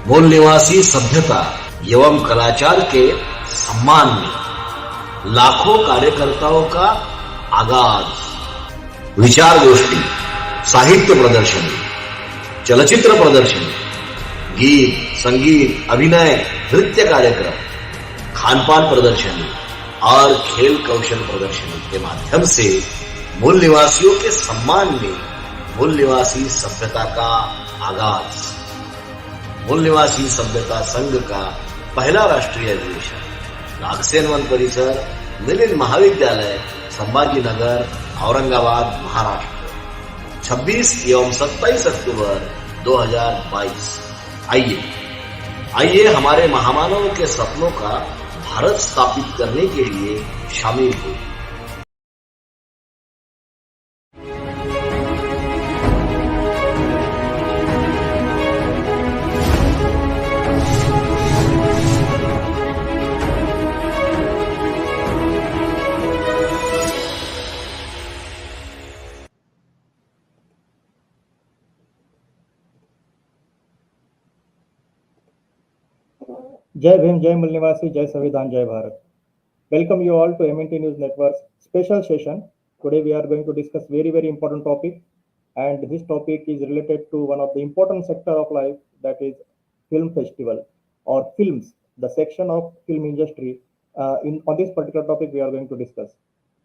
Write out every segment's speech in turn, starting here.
मूल निवासी सभ्यता एवं कलाचार के सम्मान में लाखों कार्यकर्ताओं का आगाज। विचार गोष्ठी, साहित्य प्रदर्शनी, चलचित्र प्रदर्शनी, गीत, संगीत, अभिनय, नृत्य कार्यक्रम, खानपान प्रदर्शनी और खेल कौशल प्रदर्शनी के माध्यम से मूल निवासियों के सम्मान में मूल निवासी सभ्यता का आगाज। मूल निवासी सभ्यता संघ का पहला राष्ट्रीय अधिवेशन नागसेन वन परिसर, मिलिंद महाविद्यालय, संभाजीनगर, औरंगाबाद, महाराष्ट्र, 26 एवं 27 अक्टूबर 2022। आइए हमारे महामानवों के सपनों का भारत स्थापित करने के लिए शामिल हो। जय भीम, जय मुलनिवासी, जय संविधान, जय Bharat. Welcome you all to MNT News Network's special session. Today we are going to discuss very important topic, and this topic is related to one of the important sector of life, that is film festival or films, the section of film industry. On this particular topic we are going to discuss.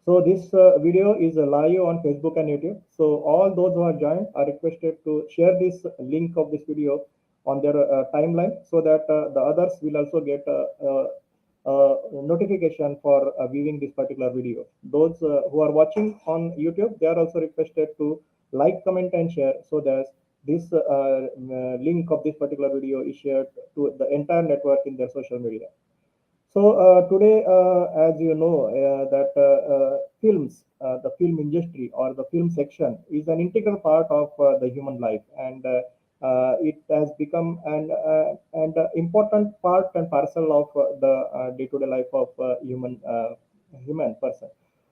So this video is live on Facebook and YouTube. So all those who are joined are requested to share this link of this video on their timeline, so that the others will also get notification for viewing this particular video. Those who are watching on YouTube, they are also requested to like, comment and share, so that this link of this particular video is shared to the entire network in their social media. So today, as you know, that films, the film industry or the film section is an integral part of the human life, and it has become an important part and parcel of the day-to-day life of human person.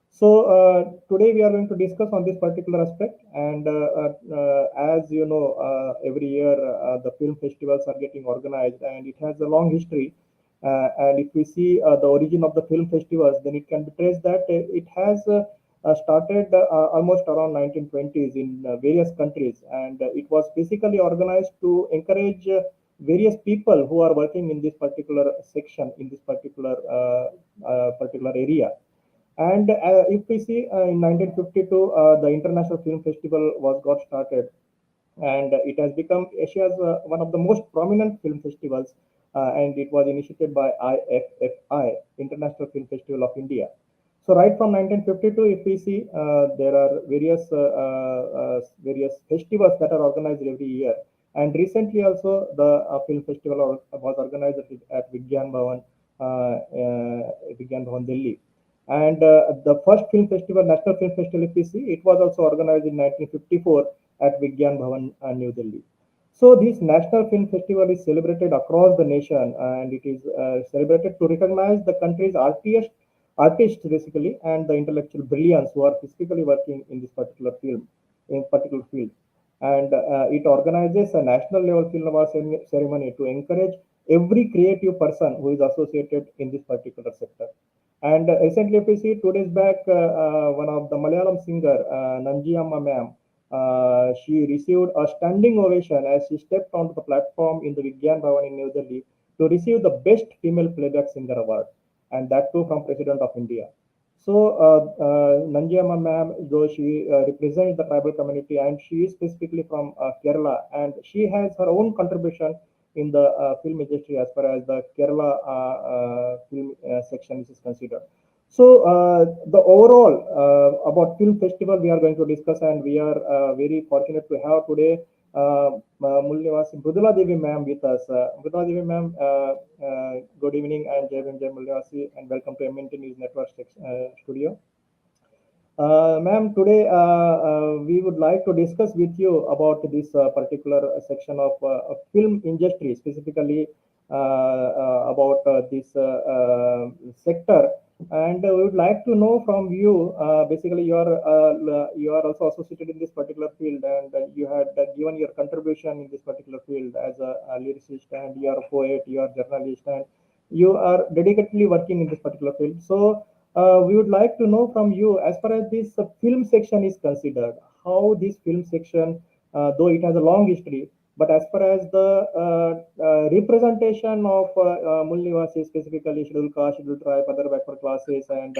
So today we are going to discuss on this particular aspect, and as you know, every year the film festivals are getting organized, and it has a long history. And if we see the origin of the film festivals, then it can be traced that it has started almost around 1920s in various countries, and it was basically organized to encourage various people who are working in this particular section, in this particular area. And if we see in 1952, the International Film Festival got started, and it has become Asia's one of the most prominent film festivals, and it was initiated by IFFI, International Film Festival of India. So right from 1952, if we see, there are various festivals that are organized every year. And recently also the film festival was organized at Vigyan Bhavan, Delhi. And the first film festival, National Film Festival, if we see, it was also organized in 1954 at Vigyan Bhavan, New Delhi. So this National Film Festival is celebrated across the nation, and it is celebrated to recognize the country's artists basically, and the intellectual brilliance who are physically working in this particular field. And it organizes a national level film award ceremony to encourage every creative person who is associated in this particular sector. And recently, if we see, 2 days back, one of the Malayalam singer, Nanjiamma ma'am, she received a standing ovation as she stepped onto the platform in the Vigyan Bhavan in New Delhi to receive the Best Female Playback Singer Award, and that too from President of India. So Nanjiamma ma'am, though she represents the tribal community, and she is specifically from Kerala, and she has her own contribution in the film industry as far as the Kerala film section is considered. So the overall about film festival we are going to discuss, and we are very fortunate to have today Mulnivasis Mrudula Devi ma'am with us. Mrudula Devi ma'am, good evening, and Jai Bhim, Jai Mulnivasis, and welcome to MNT News Network studio. Ma'am, today we would like to discuss with you about this particular section of film industry, specifically about this sector And we would like to know from you. Basically, you are also associated in this particular field, and you had given your contribution in this particular field as a lyricist, and you are a poet, you are a journalist, and you are dedicatedly working in this particular field. So, we would like to know from you, as far as this film section is considered, how this film section, though it has a long history, but as far as the representation of Mulnivasis, specifically scheduled caste, scheduled tribe, other backward classes, and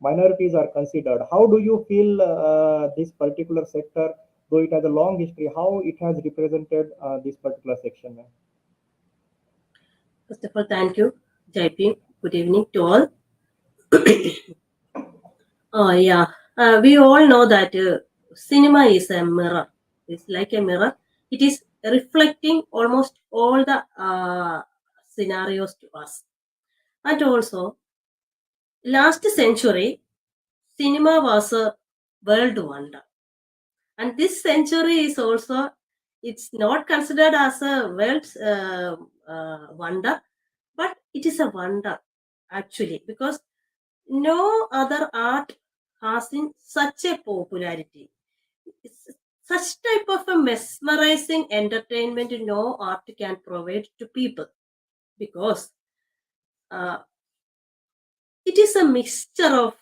minorities are considered, how do you feel this particular sector, though it has a long history, how it has represented this particular section? First of all, thank you, JP. Good evening to all. Oh, yeah. We all know that cinema is a mirror. It's like a mirror. It is reflecting almost all the scenarios to us. And also, last century, cinema was a world wonder. And this century is also, it's not considered as a world wonder, but it is a wonder actually, because no other art has in such a popularity. It's such type of a mesmerizing entertainment no art can provide to people, because it is a mixture of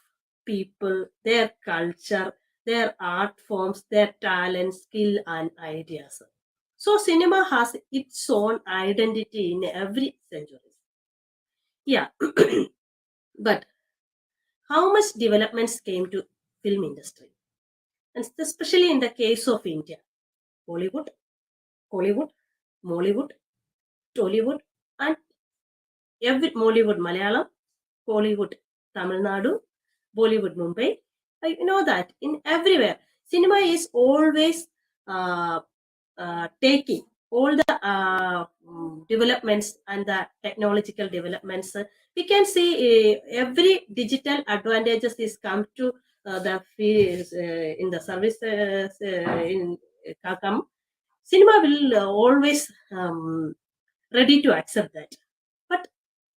people, their culture, their art forms, their talent, skill, and ideas. So cinema has its own identity in every century. Yeah, but how much developments came to film industry, and especially in the case of India, Bollywood, Hollywood, Mollywood, Tollywood, and every Mollywood Malayalam, Hollywood Tamil Nadu, Bollywood Mumbai. I know that in everywhere, cinema is always uh, taking all the developments and the technological developments. We can see every digital advantages is come to the fees, in the services in come. Cinema will always ready to accept that, but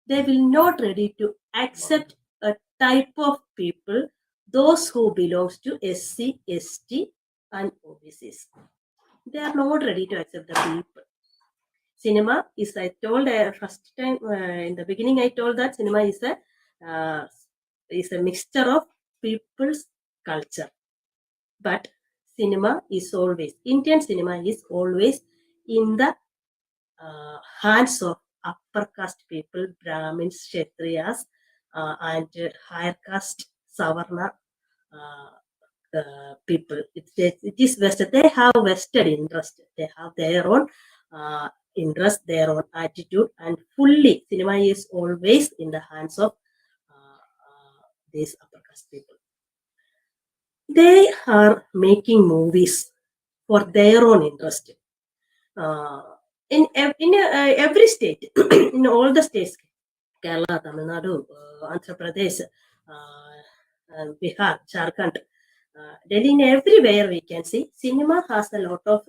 they will not ready to accept a type of people, those who belongs to SC, ST, and OBCs. They are not ready to accept the people. Cinema is, I told first time in the beginning, I told that cinema is a mixture of people's culture. But cinema is always, Indian cinema is always in the hands of upper caste people, Brahmins, Kshatriyas, and higher caste, Savarna people. It is vested. They have vested interest. They have their own interest, their own attitude, and fully cinema is always in the hands of these upper caste people. They are making movies for their own interest. In every state, in all the states, Kerala, Tamil Nadu, Andhra Pradesh, Bihar, Jharkhand, Delhi, in everywhere we can see cinema has a lot of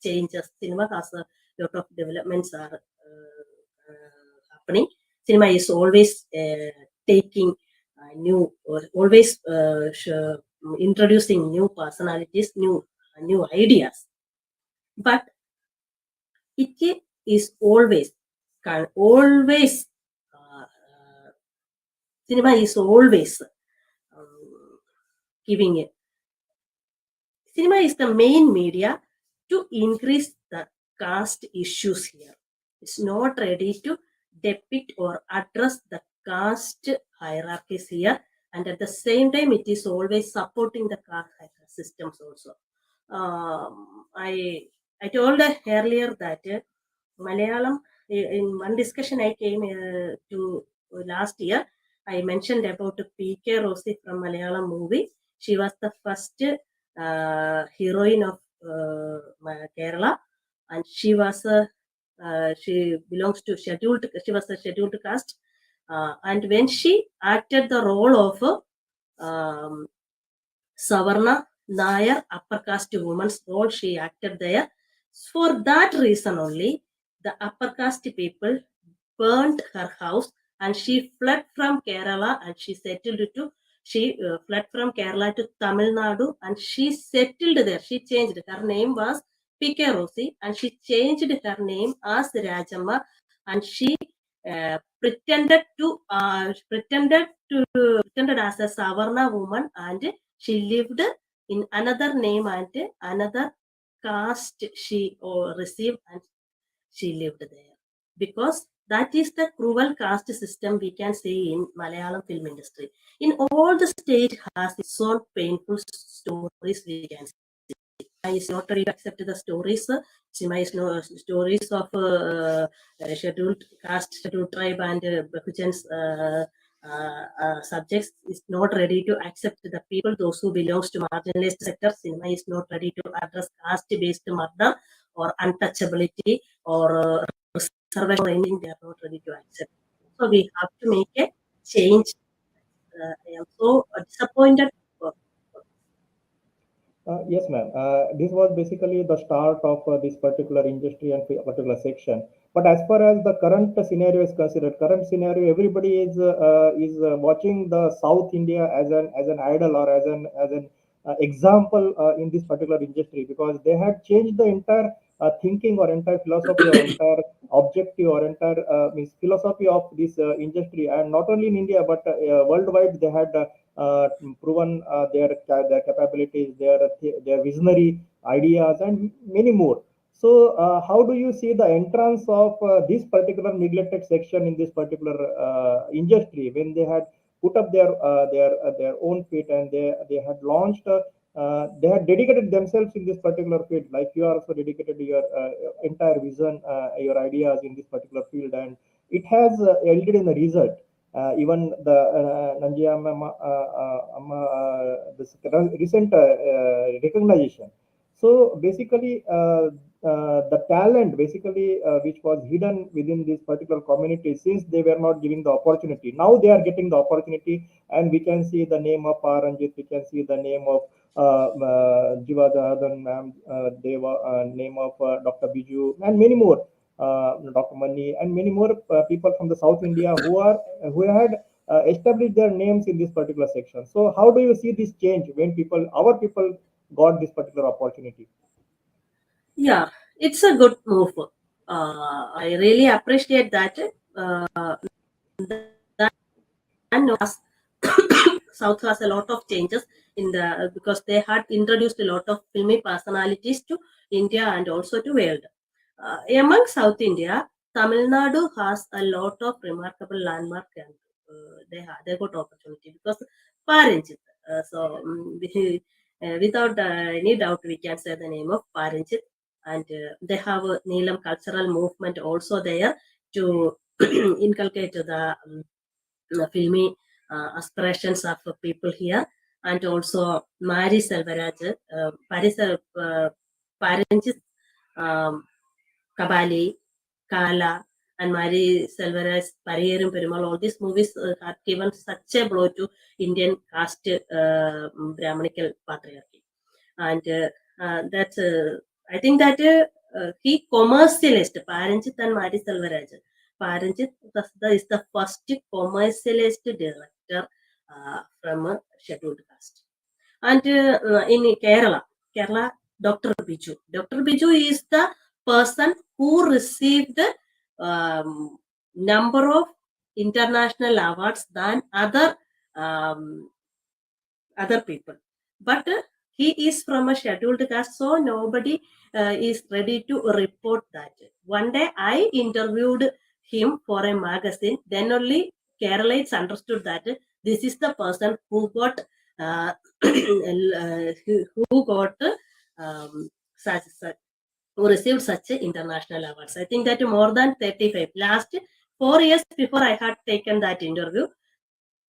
changes. Cinema has a lot of developments are happening. Cinema is always taking new, always introducing new personalities, new ideas. But it is always cinema is always giving it. Cinema is the main media to increase the caste issues here. It's not ready to depict or address the caste hierarchies here, and at the same time, it is always supporting the caste systems also. I told earlier that Malayalam, in one discussion I came to last year, I mentioned about P.K. Rosie from Malayalam movie. She was the first heroine of Kerala, and she was she belongs to scheduled. She was a scheduled caste, and when she acted the role of Savarna Nair upper caste woman's role, she acted there. For that reason only, the upper caste people burnt her house and she fled from Kerala and she settled to. She fled from Kerala to Tamil Nadu and she settled there. She changed. Her name was P.K. Rosie and she changed her name as Rajamma and she pretended as a Savarna woman and she lived in another name and another caste she received and she lived there because that is the cruel caste system we can see in Malayalam film industry. In all the state has its own painful stories we can see. Is not ready to accept the stories. Sima is no stories of scheduled caste, scheduled tribe, and Bahujan's subjects is not ready to accept the people, those who belongs to marginalized sector. Cinema is not ready to address caste-based murder or untouchability or reservation or anything. They are not ready to accept. So we have to make a change. I am so disappointed. Yes, ma'am. This was basically the start of this particular industry and particular section. But as far as the current scenario is considered, current scenario, everybody is watching the South India as an idol or as an example in this particular industry because they had changed the entire thinking or entire philosophy or entire objective or entire means philosophy of this industry, and not only in India but worldwide. They had proven their capabilities, their visionary ideas, and many more. So, how do you see the entrance of this particular neglected section in this particular industry when they had put up their own feet and they had launched? They had dedicated themselves in this particular field, like you are also dedicated your entire vision, your ideas in this particular field, and it has yielded in the result. Even the Nanjiya this recent recognition. So basically, the talent basically which was hidden within this particular community, since they were not giving the opportunity, now they are getting the opportunity, and we can see the name of Paranjit, we can see the name of Jiva Janadan ma'am, Deva, name of Dr. Biju, and many more. Dr. Mani, and many more people from the South India who had established their names in this particular section. So, how do you see this change when our people, got this particular opportunity? Yeah, it's a good move. I really appreciate that. And South has a lot of changes in the because they had introduced a lot of filmy personalities to India and also to world. Among South India, Tamil Nadu has a lot of remarkable landmark and they got opportunity because Paranjit. Without any doubt, we can say the name of Paranjit, and they have a Neelam cultural movement also there to inculcate the filmy aspirations of people here, and also Mari Selvaraj, Paranjit, um, Kabali, Kala, and Mari Selvaraj, Pariyerum Perumal. All these movies have given such a blow to Indian caste Brahmanical patriarchy, and that's I think that he commercialized Paranjit and Mari Selvaraj. Paranjit is the first commercialized director from a scheduled caste. And in Kerala, Dr. Biju. Dr. Biju is the person who received number of international awards than um, other people. But he is from a scheduled caste, so nobody is ready to report that. One day I interviewed him for a magazine, then only Keralites understood that this is the person who got uh, who got such who received such international awards. I think that more than 35. Last 4 years before I had taken that interview,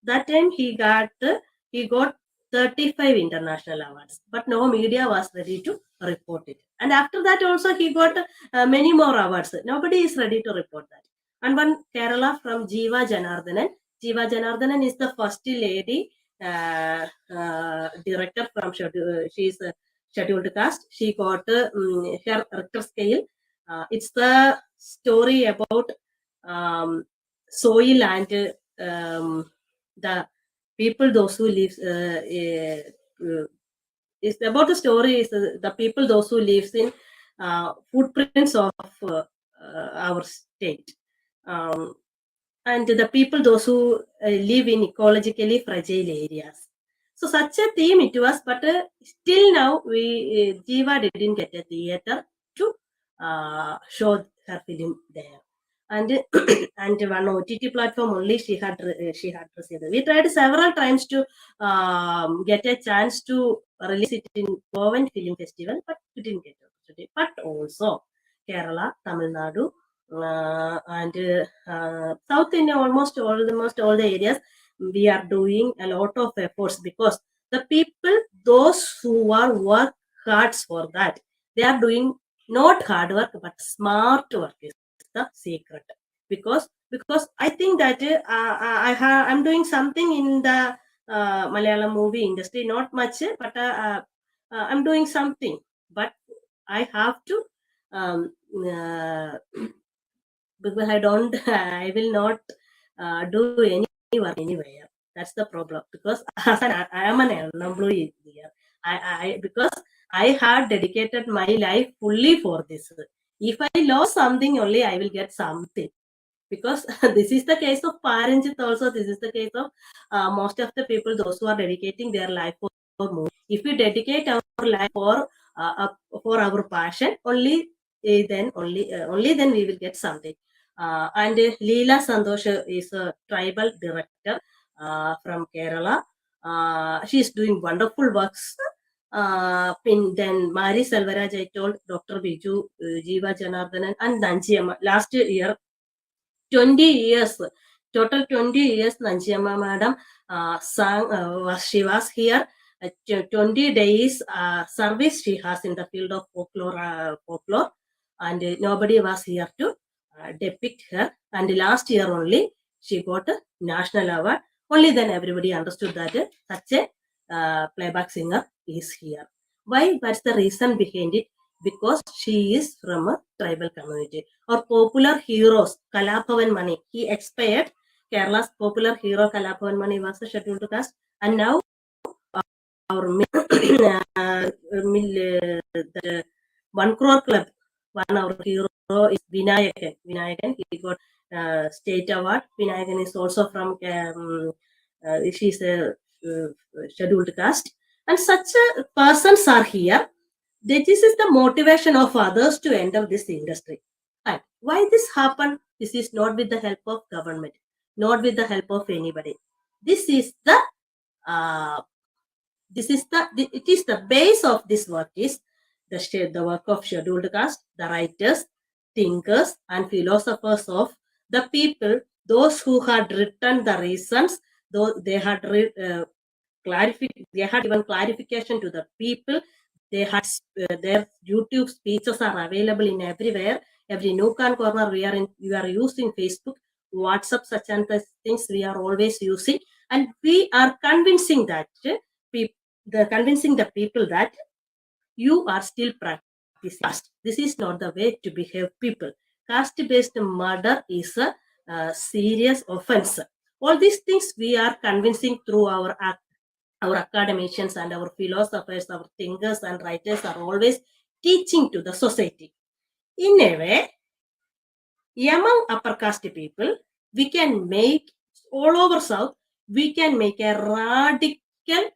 that time he got 35 international awards, but no media was ready to report it. And after that also he got many more awards. Nobody is ready to report that. And one Kerala from Jiva Janardhanan is the first lady director from she is a scheduled caste. She got her Richter scale. It's the story about um, soil and the people, those who live, is about the story is the people, those who lives in footprints of our state. And the people, those who live in ecologically fragile areas. So such a theme it was, but still now Jiva didn't get a theater to show her film there. And and one OTT platform only she had received. We tried several times to get a chance to release it in Govan Film Festival, but we didn't get opportunity. But also Kerala, Tamil Nadu, and South India, almost all the areas, we are doing a lot of efforts because the people, those who are work hard for that, they are doing not hard work but smart work is the secret. Because I think that I'm doing something in the Malayalam movie industry, not much, but I'm doing something. But I have to because I will not do any work anywhere. That's the problem. Because I am an employee here. Because I had dedicated my life fully for this. If I lost something only, I will get something. Because this is the case of Paranjit also. This is the case of most of the people, those who are dedicating their life for movie. If we dedicate our life for our passion, only then we will get something. And Leela Santosh is a tribal director from Kerala. She is doing wonderful works. Then Mari Selvaraj, I told Dr. Biju, Jiva Janardhanan, and Nanjiamma. Last year, 20 years, total 20 years, Nanjiamma madam she was here. 20 days service she has in the field of folklore, and nobody was here to depict her. And last year only, she got a national award. Only then everybody understood that such a playback singer is here. Why? What's the reason behind it? Because she is from a tribal community. Or popular heroes, Kalabhavan Mani, he expired. Kerala's popular hero Kalabhavan Mani was a scheduled caste, and now our the 1 crore club, one our hero is Vinayakan. Vinayakan, he got state award. Vinayakan is also from she's a scheduled caste, and such persons are here. This is the motivation of others to enter this industry. And why this happened? This is not with the help of government, not with the help of anybody. This is the it is the base of this work is the work of scheduled caste, the writers, thinkers, and philosophers of the people, those who had written the reasons, though they had they had given clarification to the people. They had their YouTube speeches are available in everywhere, every nook and corner. We are using Facebook, WhatsApp, such and such things we are always using, and we are convincing that convincing the people that you are still practicing caste. This is not the way to behave, people. Caste-based murder is a serious offense. All these things we are convincing through our academicians and our philosophers, our thinkers and writers are always teaching to the society. In a way, among upper caste people, we can make all over South, we can make a radical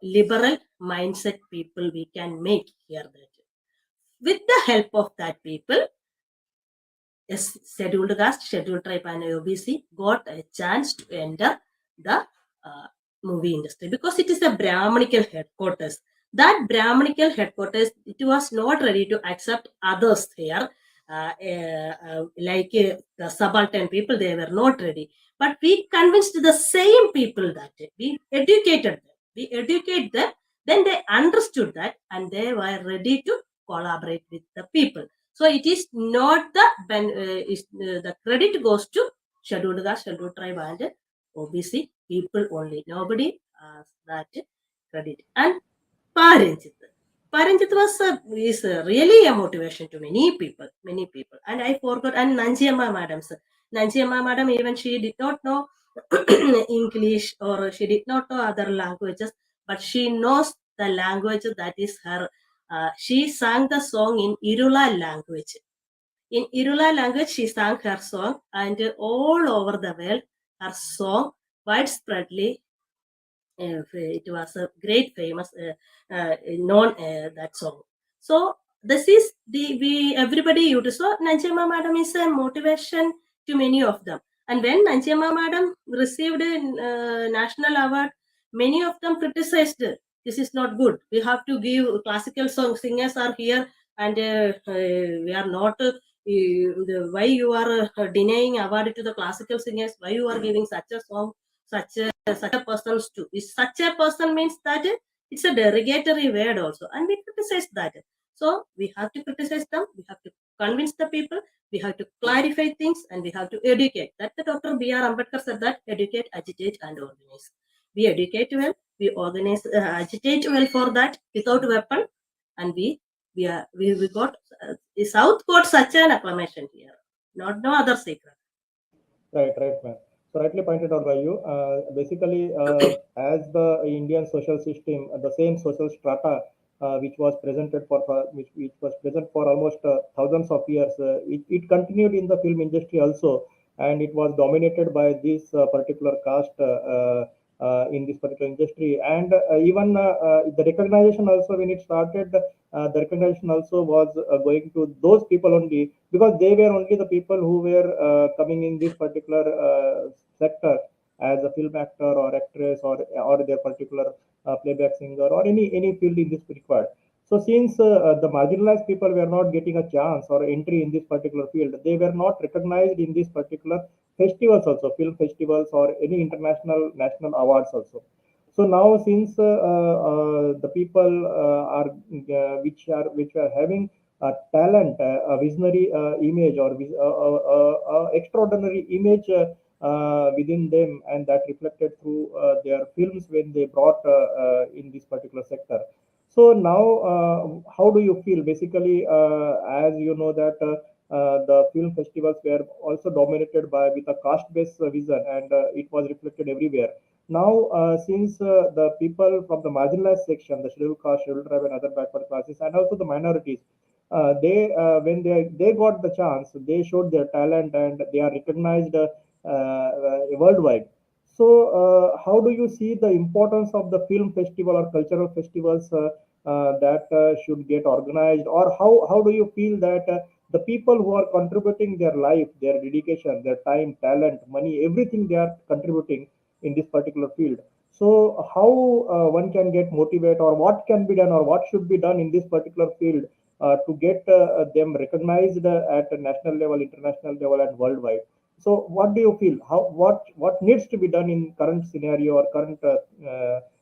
liberal mindset people we can make here. With the help of that people, yes, scheduled caste, scheduled tribe, and OBC got a chance to enter the movie industry because it is a Brahmanical headquarters. That Brahmanical headquarters, it was not ready to accept others here, like the subaltern people, they were not ready. But we convinced the same people that we educated them. We educate them, then they understood that and they were ready to collaborate with the people. So it is not the credit goes to scheduled caste, scheduled tribe, and OBC people only. Nobody has that credit. And Paranjit. Paranjit is really a motivation to many people, many people. And I forgot, and Nanjiamma madams. Nanchiyamma madam, even she did not know English or she did not know other languages, but she knows the language that is her. She sang the song in Irula language. In Irula language, she sang her song, and all over the world, her song widespreadly it was a great famous known that song. So this is the we everybody used. So Nanchiyamma madam is a motivation to many of them. And when Nanchiyamma madam received a national award, many of them criticized this is not good. We have to give classical song singers are here, and we are not. Why you are denying award to the classical singers? Why you are giving such a song, such a person's too. Is such a person means that it's a derogatory word also, and we criticize that. So we have to criticize them. We have to convince the people. We have to clarify things, and we have to educate. That the Dr. B.R. Ambedkar said that educate, agitate, and organize. We educate well. We organize, agitate well for that without weapon, and we got the South got such an acclamation here. Not no other secret. Right, ma'am. So rightly pointed out by you. Basically, as the Indian social system, the same social strata which was presented which was present for almost thousands of years, it continued in the film industry also, and it was dominated by this particular caste in this particular industry, and even the recognition also when it started. The recognition also was going to those people only because they were only the people who were coming in this particular sector as a film actor or actress or their particular playback singer or any field in this required. So since the marginalized people were not getting a chance or entry in this particular field, they were not recognized in this particular festivals also, film festivals or any international national awards also. So now, since the people which are having a talent, a visionary image or extraordinary image within them, and that reflected through their films when they brought in this particular sector. So now, how do you feel? Basically, as you know that. The film festivals were also dominated by with a caste-based vision, and it was reflected everywhere. Now, since the people from the marginalized section, the scheduled caste, scheduled tribe, and other backward classes, and also the minorities, they when they got the chance, they showed their talent, and they are recognized worldwide. So, how do you see the importance of the film festival or cultural festivals that should get organized, or how do you feel that the people who are contributing their life, their dedication, their time, talent, money, everything they are contributing in this particular field? So, how one can get motivated, or what can be done, or what should be done in this particular field to get them recognized at a national level, international level, and worldwide? So, what do you feel? What needs to be done in current scenario or current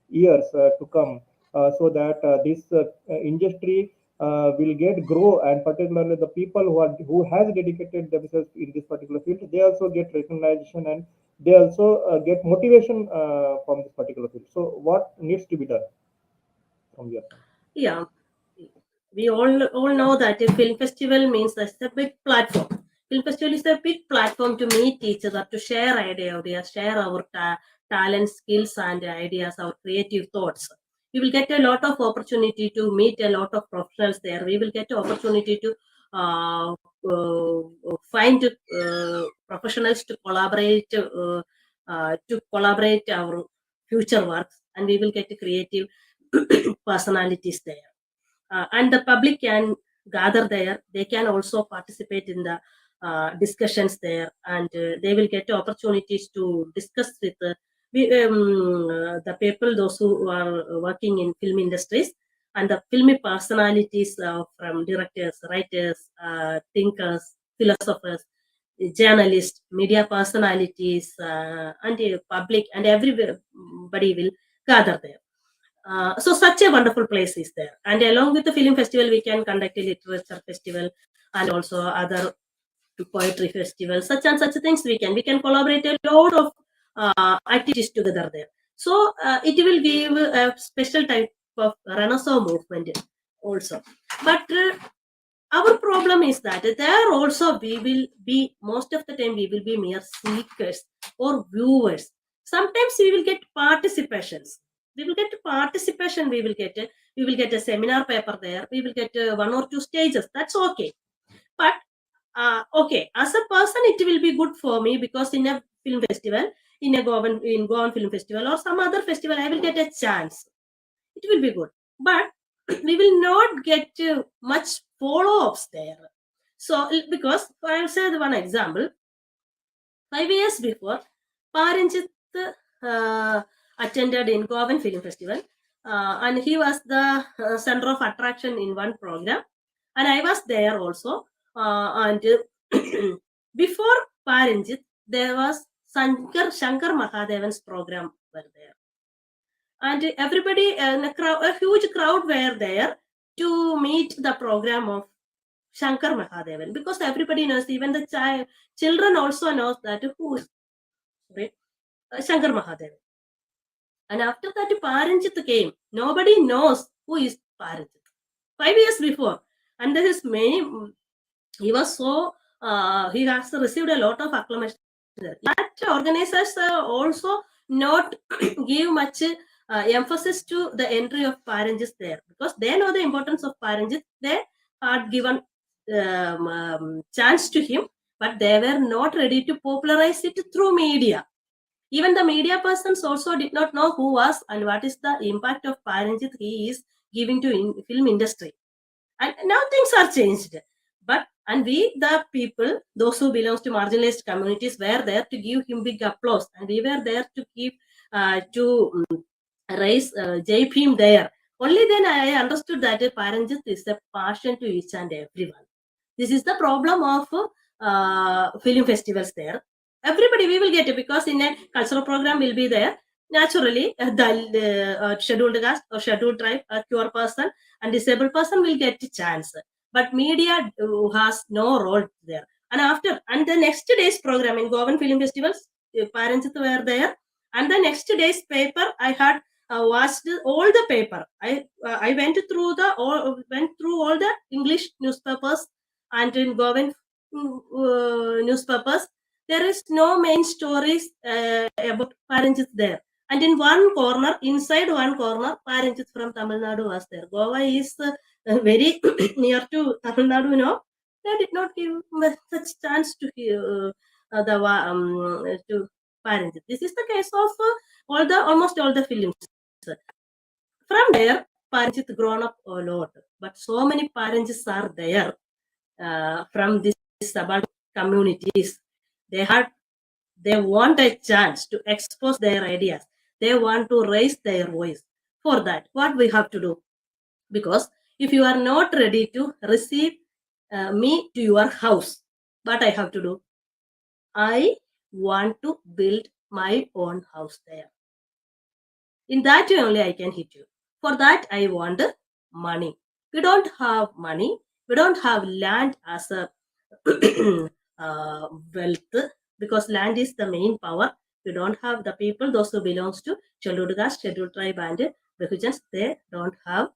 years to come, so that this industry will get grow, and particularly the people who has dedicated themselves in this particular field, they also get recognition, and they also get motivation from this particular field. So, what needs to be done from your side? Yeah, we all know that a film festival means that's a big platform. Film festival is a big platform to meet each other, to share ideas, share our talents, skills, and ideas, our creative thoughts. We will get a lot of opportunity to meet a lot of professionals there. We will get an opportunity to find professionals to collaborate our future works, and we will get creative personalities there. And the public can gather there. They can also participate in the discussions there, and they will get opportunities to discuss with the people, those who are working in film industries, and the filmy personalities from directors, writers, thinkers, philosophers, journalists, media personalities, and the public, and everybody will gather there. So such a wonderful place is there. And along with the film festival, we can conduct a literature festival and also other poetry festivals, such and such things we can collaborate a lot of activities together there. So it will give a special type of Renaissance movement also. But our problem is that there also we will be, most of the time we will be mere seekers or viewers. Sometimes we will get participations. We will get participation. We will get a seminar paper there. We will get one or two stages. That's okay. But okay, as a person, it will be good for me because in a film festival, in Goan Film Festival or some other festival, I will get a chance. It will be good, but we will not get much follow-ups there. So, because I'll say one example. 5 years before, Paranjit attended in Goan Film Festival, and he was the center of attraction in one program, and I was there also. And before Paranjit, there was Shankar Mahadevan's program were there, and everybody, a huge crowd were there to meet the program of Shankar Mahadevan, because everybody knows, even the children also knows that who is Shankar Mahadevan. And after that, Paranjit came. Nobody knows who is Paranjit. 5 years before, and there is many. He was so. He has received a lot of acclamation. That organizers also not give much emphasis to the entry of Paranjit there, because they know the importance of Paranjit. They had given chance to him, but they were not ready to popularize it through media. Even the media persons also did not know who was and what is the impact of Paranjit he is giving to film industry. And now things are changed. But and we, the people, those who belongs to marginalized communities, were there to give him big applause, and we were there to give to raise Jai Bhim there. Only then I understood that Paranjit is a passion to each and everyone. This is the problem of film festivals there. Everybody we will get it, because in a cultural program will be there. Naturally, the scheduled caste or scheduled tribe, a pure person and disabled person will get a chance. But media has no role there. And the next day's program in Goan Film Festivals, parents were there. And the next day's paper, I had watched all the paper. I went through all the English newspapers, and in Goan newspapers, there is no main stories about Paranjit there. And in one corner, inside one corner, Paranjit from Tamil Nadu was there. Goa is very near to Tamil Nadu, They did not give such chance to to Paranjit. This is the case of almost all the films. From there, Paranjit grown up a lot, but so many Paranjits are there from these suburban communities. They want a chance to expose their ideas. They want to raise their voice. For that, what we have to do? Because if you are not ready to receive me to your house, what I have to do? I want to build my own house there. In that way only I can hit you. For that, I want money. We don't have money. We don't have land as a wealth, because land is the main power. We don't have the people, those who belongs to scheduled caste, scheduled tribe, and Bahujans, they don't have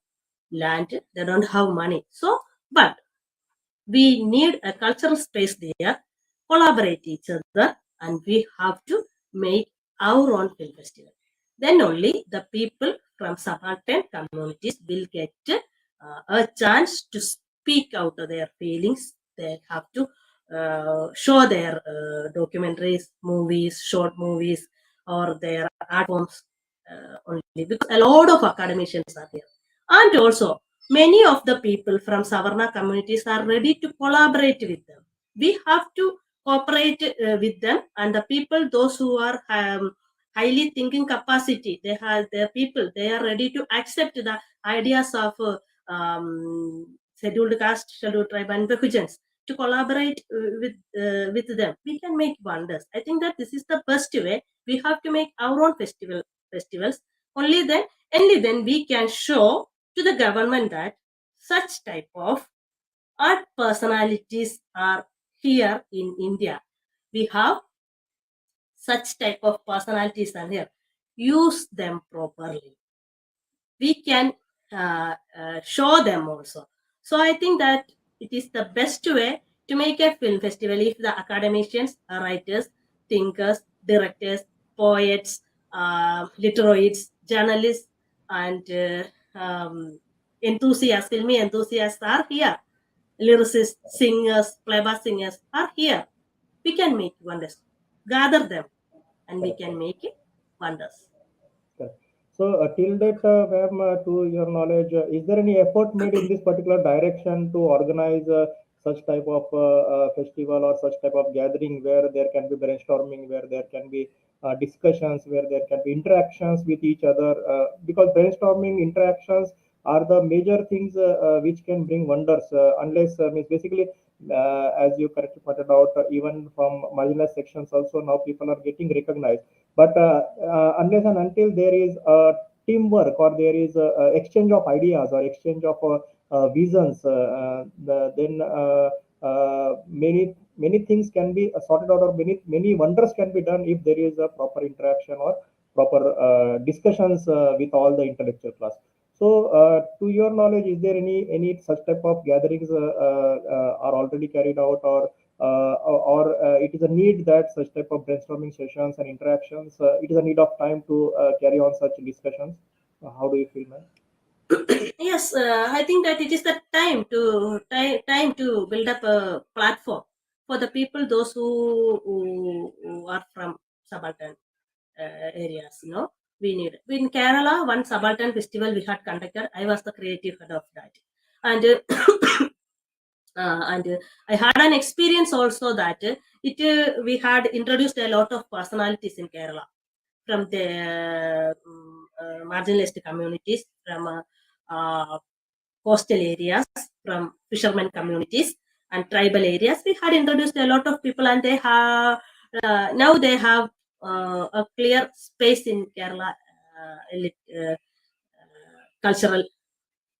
land. They don't have money. So, but we need a cultural space there, collaborate each other, and we have to make our own film festival. Then only the people from subaltern communities will get a chance to speak out of their feelings. They have to show their documentaries, movies, short movies, or their art forms only, because a lot of academicians are there. And also, many of the people from Savarna communities are ready to collaborate with them. We have to cooperate with them, and the people, those who are highly thinking capacity, they have their people, they are ready to accept the ideas of scheduled caste, scheduled tribe, and Bahujans, to collaborate with them. We can make wonders. I think that this is the best way. We have to make our own festivals. Only then we can show to the government that such type of art personalities are here in India. We have such type of personalities are here. Use them properly. We can show them also. So I think that it is the best way to make a film festival if the academicians, writers, thinkers, directors, poets, literates, journalists, and enthusiasts, filmy enthusiasts are here. Lyricists, singers, playback singers are here. We can make wonders. Gather them, and we can make it wonders. Correct. So, till that, ma'am, to your knowledge, is there any effort made in this particular direction to organize such type of festival or such type of gathering where there can be brainstorming, where there can be discussions, where there can be interactions with each other? Because brainstorming interactions are the major things which can bring wonders. Unless, means basically, as you correctly pointed out, even from marginalized sections also now people are getting recognized, but unless and until there is a teamwork or there is a exchange of ideas or exchange of visions, then many things can be sorted out, or many wonders can be done if there is a proper interaction or proper discussions with all the intellectual class. So, to your knowledge, is there any such type of gatherings are already carried out, or it is a need that such type of brainstorming sessions and interactions, it is a need of time to carry on such discussions? How do you feel, man? Yes, I think that it is the time to build up a platform for the people, those who are from subaltern areas. We need in Kerala one subaltern festival we had conducted. I was the creative head of that, and I had an experience also that we had introduced a lot of personalities in Kerala from the marginalized communities, from coastal areas, from fishermen communities and tribal areas. We had introduced a lot of people, and they have now they have a clear space in Kerala cultural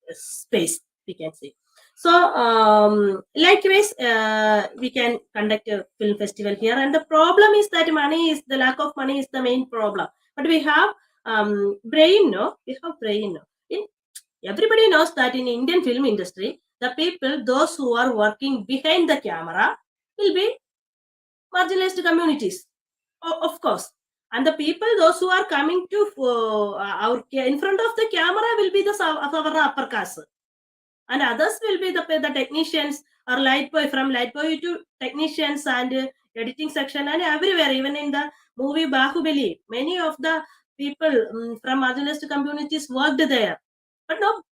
space, we can say. So, likewise, we can conduct a film festival here. And the problem is that the lack of money is the main problem. But we have brain, no? We have brain, no? Everybody knows that in Indian film industry, the people, those who are working behind the camera, will be marginalized communities, of course. And the people, those who are coming to in front of the camera, will be our upper caste, and others will be the technicians or light boy, from light boy to technicians and editing section and everywhere. Even in the movie Bahubali, many of the people from marginalized communities worked there, but no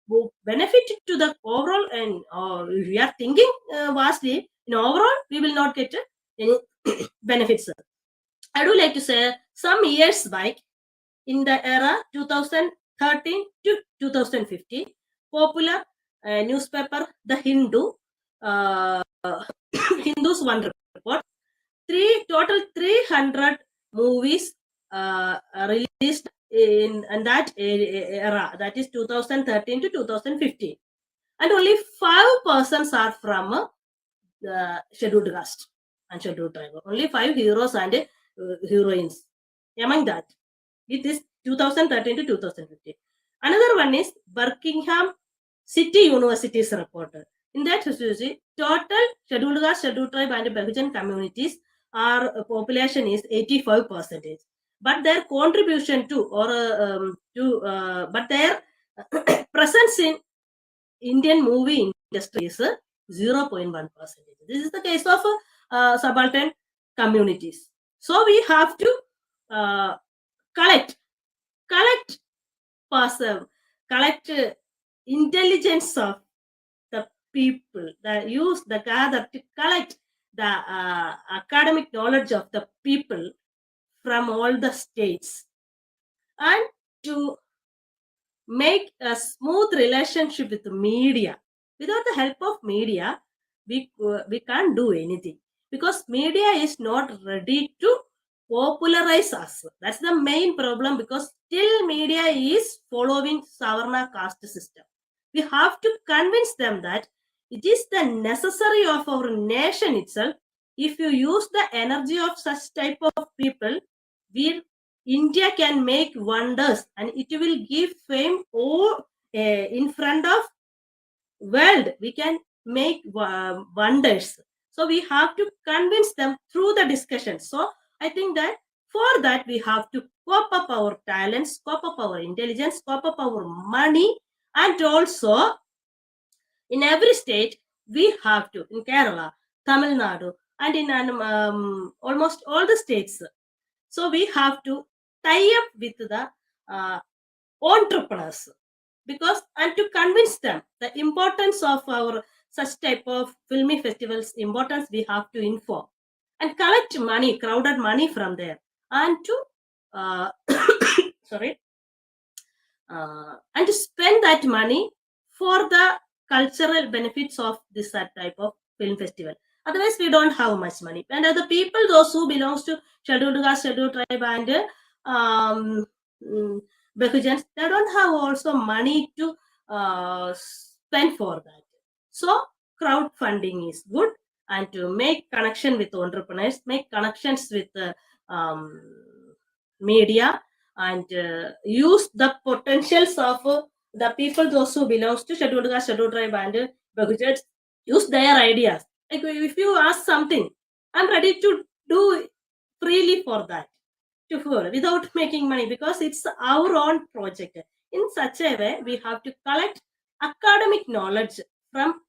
benefit to the overall. And we are thinking vastly, in overall we will not get any benefits. I do like to say, some years back, in the era 2013 to 2015, popular newspaper The Hindu, Hindu's one report, total 300 movies released in that era, that is 2013 to 2015, and only 5% are from the scheduled caste and scheduled tribe. Only 5 heroes and heroines among that. It is 2013 to 2015. Another one is Birmingham City University's report. In that history, total scheduled caste, scheduled tribe, and Bahujan communities, our population is 85%. But their contribution to, but their presence in Indian movie industry is 0.1%. This is the case of subaltern communities. So we have to collect intelligence of the people, the gather to collect the academic knowledge of the people from all the states, and to make a smooth relationship with the media. Without the help of media, we can't do anything, because media is not ready to popularize us. That's the main problem, because still media is following Savarna caste system. We have to convince them that it is the necessary of our nation itself. If you use the energy of such type of people, India can make wonders, and it will give fame in front of world. We can make wonders. So we have to convince them through the discussion. So I think that for that we have to cop up our talents, cop up our intelligence, cop up our money, and also in every state we have to, in Kerala, Tamil Nadu, and in almost all the states. So we have to tie up with the entrepreneurs, because and to convince them the importance of our such type of filmy festivals importance, we have to inform and collect money, crowded money from there, and to sorry, and to spend that money for the cultural benefits of this type of film festival. Otherwise we don't have much money, and other people, those who belongs to scheduled caste, scheduled tribe, and mm, Bahujans, they don't have also money to spend for that. So crowdfunding is good, and to make connection with entrepreneurs, make connections with um, media, and use the potentials of the people, those who belongs to scheduled caste, scheduled tribe, and Bahujans, use their ideas. Like if you ask something, I'm ready to do freely for that, to her without making money, because it's our own project. In such a way, we have to collect academic knowledge from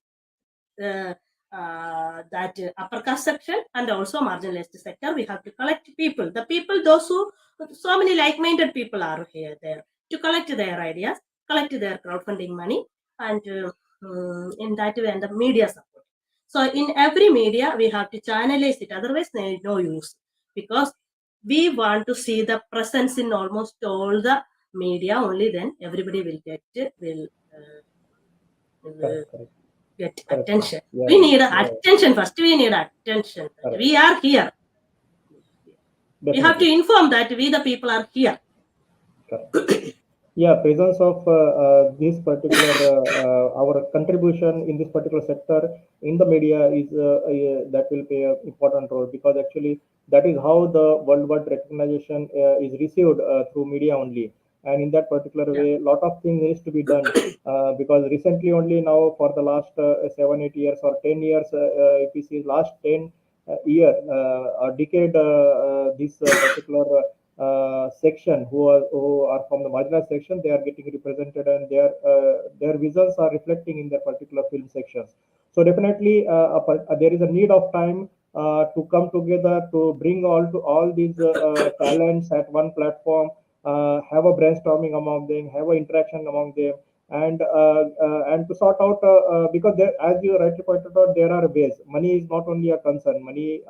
uh, that upper caste section and also marginalized sector. We have to collect people, the people, those who, so many like-minded people are here there, to collect their ideas, collect their crowdfunding money, and in that way, and the media support. So in every media, we have to channelize it. Otherwise, there is no use, because we want to see the presence in almost all the media. Only then everybody will will Correct, correct, get correct. attention. Yeah, We need yeah, attention first. We need attention. correct. We are here. We have to Definitely, inform that we, the people, are here. correct. Yeah, presence of this particular our contribution in this particular sector in the media is that will play an important role, because actually that is how the worldwide recognition is received through media only. And in that particular Yeah. way, a lot of things needs to be done, because recently only now for the last 7 8 years or 10 years, if you see last 10 year or decade, this particular section who are from the marginalized section, they are getting represented, and their visions are reflecting in their particular film sections. So definitely there is a need of time to come together to bring all these talents at one platform, have a brainstorming among them, have an interaction among them, and to sort out, because there, as you rightly pointed out, there are ways. Money is not only a concern. Money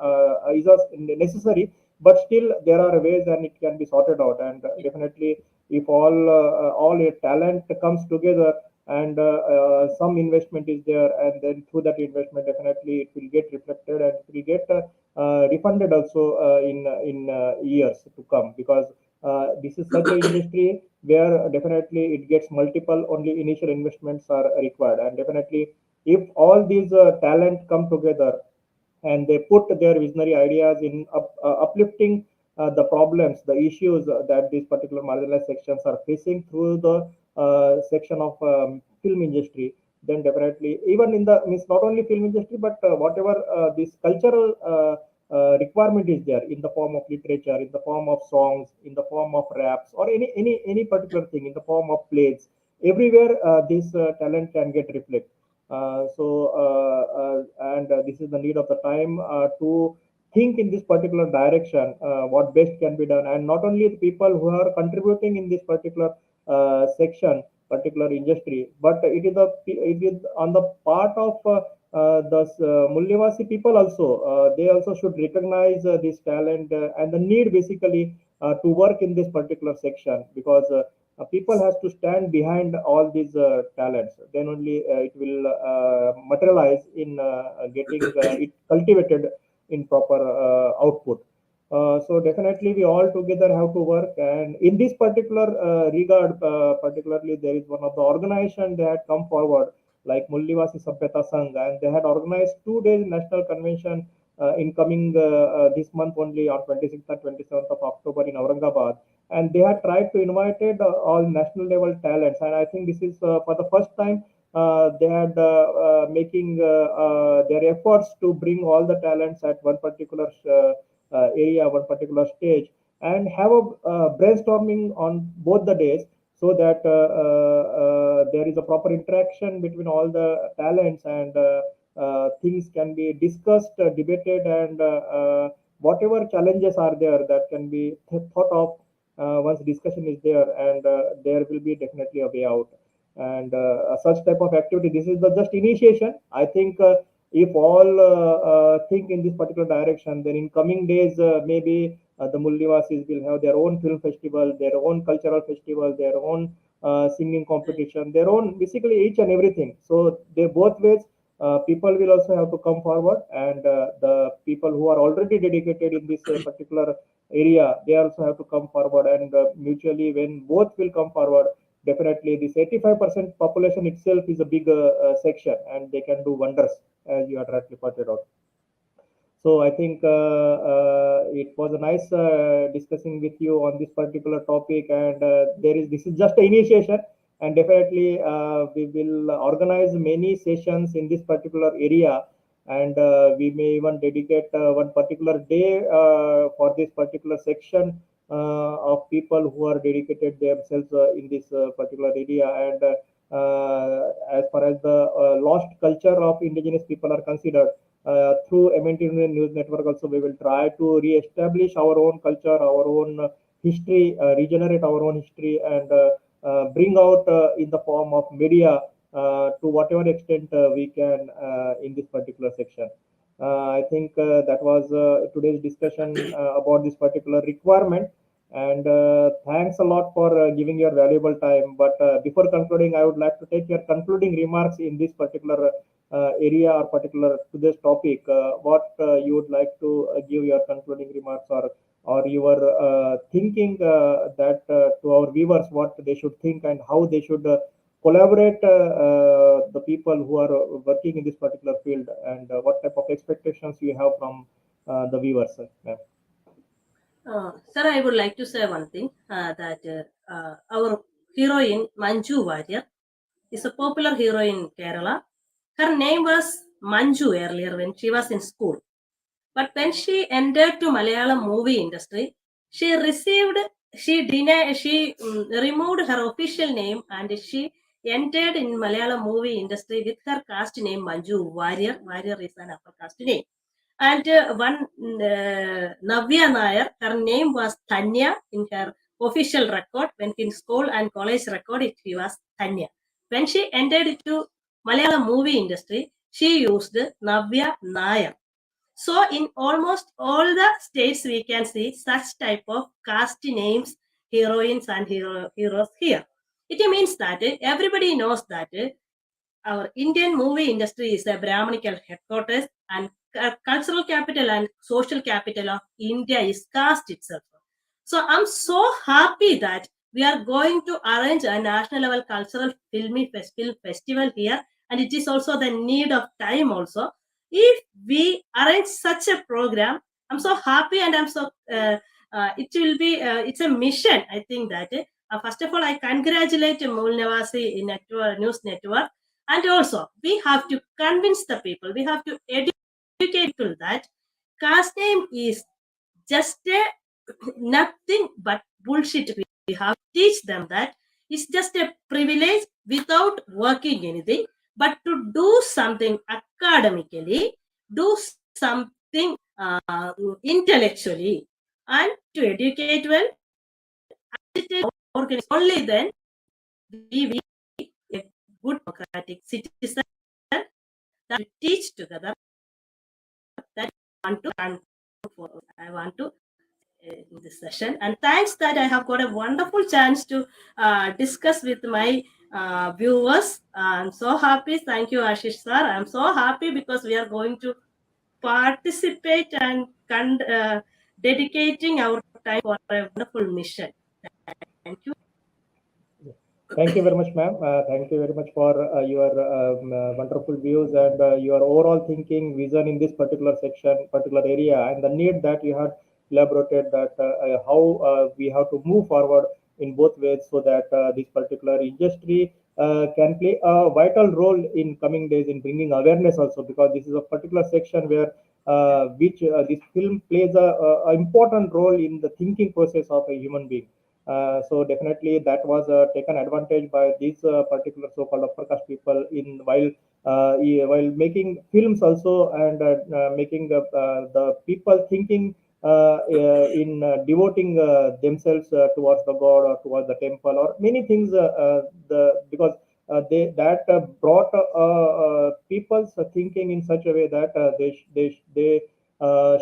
is a necessary, but still there are ways, and it can be sorted out. And definitely, if all your talent comes together, and some investment is there, and then through that investment, definitely it will get reflected, and it will get refunded also in years to come, because this is such an industry where definitely it gets multiple, only initial investments are required. And definitely, if all these talent come together and they put their visionary ideas in uplifting the problems, the issues that these particular marginalized sections are facing through the section of film industry, then definitely, even in the means not only film industry, but whatever this cultural requirement is there in the form of literature, in the form of songs, in the form of raps, or any particular thing in the form of plays, everywhere this talent can get reflected. And this is the need of the time to think in this particular direction, what best can be done. And not only the people who are contributing in this particular section, particular industry, but it is on the part of the Mulnivasi people also. They also should recognize this talent and the need, basically, to work in this particular section, because people has to stand behind all these talents. Then only it will materialize in getting it cultivated in proper output. So definitely we all together have to work. And in this particular regard, particularly, there is one of the organization they had come forward, like Mulnivasi Sabhyata Sangh, and they had organized 2 days national convention in coming this month only, on 26th and 27th of October in Aurangabad. And they had tried to invite all national level talents. And I think this is for the first time they had making their efforts to bring all the talents at one particular area, one particular stage, and have a brainstorming on both the days, so that there is a proper interaction between all the talents, and things can be discussed, debated, and whatever challenges are there, that can be thought of once discussion is there, and there will be definitely a way out. And such type of activity, this is the just initiation. I think if all think in this particular direction, then in coming days, maybe the Mulnivasis will have their own film festival, their own cultural festival, their own singing competition, their own, basically each and everything. So they both ways, people will also have to come forward, and the people who are already dedicated in this particular area, they also have to come forward, and mutually, when both will come forward, definitely this 85% population itself is a big section, and they can do wonders, as you had rightly pointed out. So I think it was a nice discussing with you on this particular topic, and this is just an initiation, and definitely we will organize many sessions in this particular area, and we may even dedicate one particular day for this particular section of people who are dedicated themselves in this particular area. And as far as the lost culture of indigenous people are considered, through MNT News Network also, we will try to re-establish our own culture, our own history, regenerate our own history, and bring out in the form of media to whatever extent we can in this particular section. I think that was today's discussion about this particular requirement. And thanks a lot for giving your valuable time. But before concluding, I would like to take your concluding remarks in this particular area or particular to this topic. What you would like to give your concluding remarks, or your thinking that to our viewers, what they should think and how they should collaborate the people who are working in this particular field, and what type of expectations you have from the viewers, ma'am. Sir, I would like to say one thing, that our heroine Manju Warrior is a popular hero in Kerala. Her name was Manju earlier when she was in school. But when she entered to Malayalam movie industry, she removed her official name, and she entered in Malayalam movie industry with her caste name Manju Warrior. Warrior is an upper caste name. And one Navya Nair, her name was Tanya in her official record. When in school and college record, she was Tanya. When she entered into Malayalam movie industry, she used Navya Nair. So in almost all the states, we can see such type of caste names, heroines and heroes here. It means that everybody knows that our Indian movie industry is a Brahminical headquarters, and cultural capital and social capital of India is caste itself. So I'm so happy that we are going to arrange a national level cultural film festival here, and it is also the need of time also. If we arrange such a program, I'm so happy, and I'm so it will be it's a mission. I think that first of all, I congratulate Mulnivasi News Network, and also we have to convince the people, we have to educate people that caste name is just a nothing but bullshit. We have to teach them that it's just a privilege without working anything, but to do something academically, do something intellectually, and to educate well, only then we will be a good democratic citizen that we teach together. That I want to in this session. And thanks that I have got a wonderful chance to discuss with my viewers. I'm so happy. Thank you, Ashish sir. I'm so happy because we are going to participate and dedicating our time for a wonderful mission. Thank you. Thank you very much, ma'am. Thank you very much for your wonderful views, and your overall thinking, vision in this particular section, particular area, and the need that you had elaborated, that how we have to move forward in both ways, so that this particular industry can play a vital role in coming days in bringing awareness also, because this is a particular section where which this film plays a important role in the thinking process of a human being. So definitely that was taken advantage by these particular so-called upper caste people in while making films also, and making the people thinking in devoting themselves towards the god or towards the temple or many things, because they that brought people's thinking in such a way that they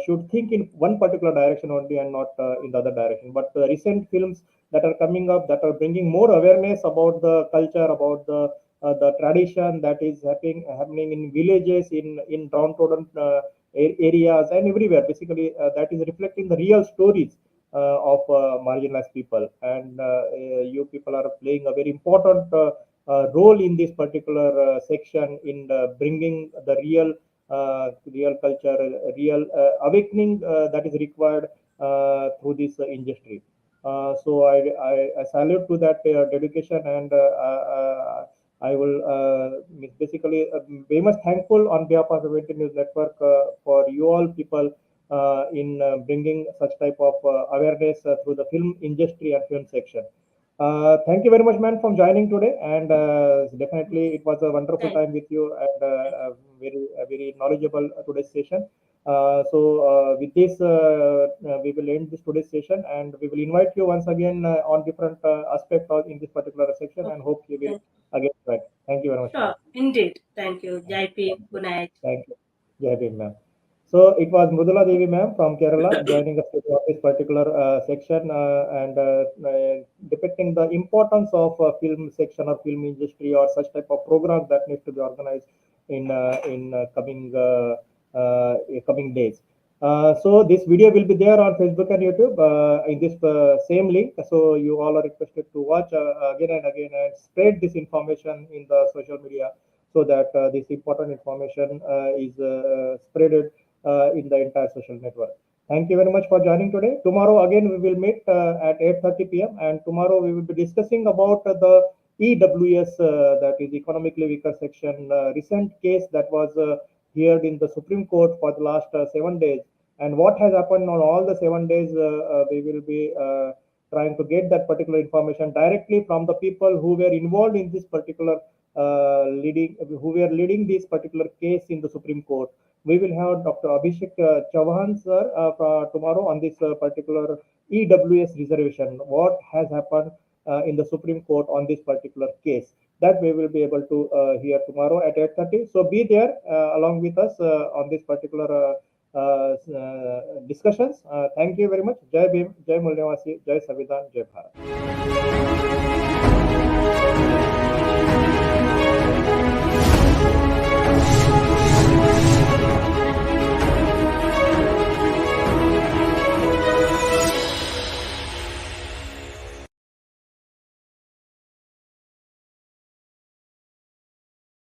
should think in one particular direction only and not in the other direction. But the recent films that are coming up, that are bringing more awareness about the culture, about the tradition that is happening in villages, in downtrodden areas and everywhere. Basically, that is reflecting the real stories of marginalized people, and you people are playing a very important role in this particular section in bringing the real culture, real awakening that is required through this industry. So I salute to that dedication, and I will basically very much thankful on behalf of the MNT News Network for you all people in bringing such type of awareness through the film industry and film section. Thank you very much, man, for joining today, and definitely it was a wonderful Thank time with you, and very knowledgeable today's session. With this, we will end this today's session, and we will invite you once again on different aspects of in this particular section, you. and hope you will Okay. again try. Thank you very much, ma'am. Sure, indeed. Thank you. Jai Pim. Good night. Thank you. Jai Bhim, ma'am. So it was Mrudula Devi, ma'am, from Kerala, joining us today on this particular section, and depicting the importance of film section or film industry or such type of programs that need to be organized in coming days. So this video will be there on Facebook and YouTube in this same link. So you all are requested to watch again and again and spread this information in the social media, so that this important information is spreaded in the entire social network. Thank you very much for joining today. Tomorrow again we will meet at 8:30 p.m. and tomorrow we will be discussing about the EWS, that is economically weaker section, recent case that was heard in the Supreme Court for the last 7 days, and what has happened on all the 7 days. We will be trying to get that particular information directly from the people who were involved in this particular who were leading this particular case in the Supreme Court. We will have Dr. Abhishek Chauhan sir tomorrow on this particular EWS reservation. What has happened in the Supreme Court on this particular case? That we will be able to hear tomorrow at 8:30. So be there along with us on this particular discussions. Thank you very much. Jai Bhim, Jai Mulnivasis, Jai Savidhan, Jai Bharat.